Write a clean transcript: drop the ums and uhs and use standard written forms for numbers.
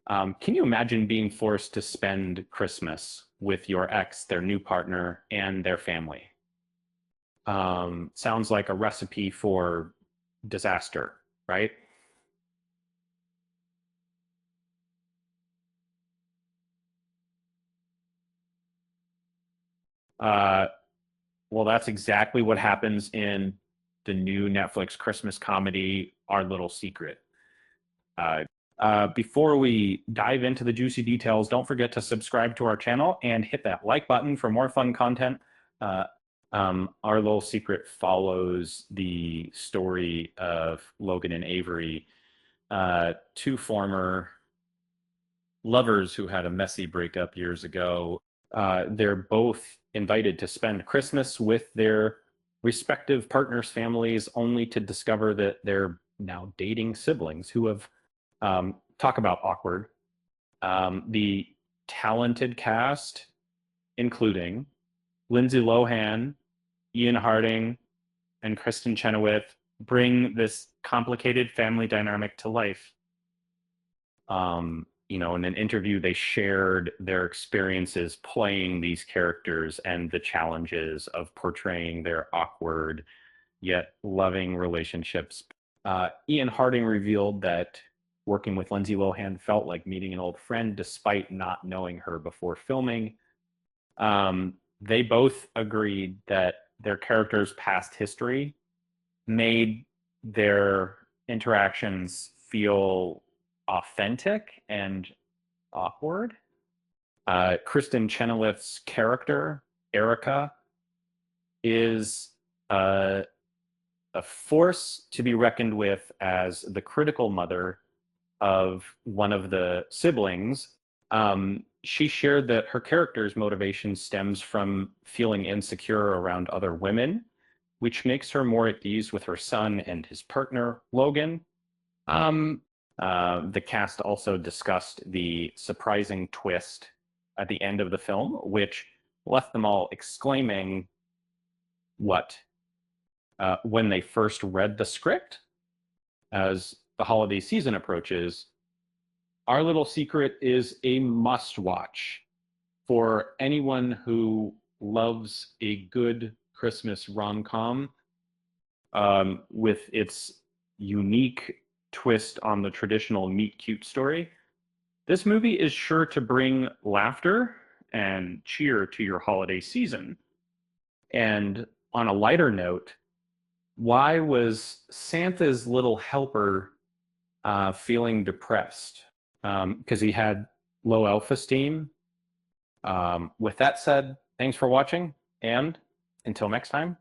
Can you imagine being forced to spend Christmas with your ex, their new partner, and their family? Sounds like a recipe for disaster, right? Uh, well, that's exactly what happens in the new Netflix Christmas comedy, Our Little Secret. Uh, Before we dive into the juicy details, don't forget to subscribe to our channel and hit that like button for more fun content. Uh, our Little Secret follows the story of Logan and Avery, two former lovers who had a messy breakup years ago. They're both invited to spend Christmas with their respective partners' families, only to discover that they're now dating siblings who have talk about awkward. The talented cast, including Lindsay Lohan, Ian Harding, and Kristin Chenoweth, bring this complicated family dynamic to life. In an interview, they shared their experiences playing these characters and the challenges of portraying their awkward yet loving relationships. Ian Harding revealed that working with Lindsay Lohan felt like meeting an old friend despite not knowing her before filming. They both agreed that their characters' past history made their interactions feel authentic and awkward. Kristin Chenoweth's character, Erica, is a force to be reckoned with as the critical mother of one of the siblings. She shared that her character's motivation stems from feeling insecure around other women, which makes her more at ease with her son and his partner, Logan. Um, the cast also discussed the surprising twist at the end of the film, which left them all exclaiming, "What?" When they first read the script. As the holiday season approaches, Our Little Secret is a must watch for anyone who loves a good Christmas rom com, with its unique twist on the traditional meet cute story. This movie is sure to bring laughter and cheer to your holiday season. And on a lighter note, why was Santa's little helper feeling depressed? Because he had low self-esteem. With that said, thanks for watching, and until next time,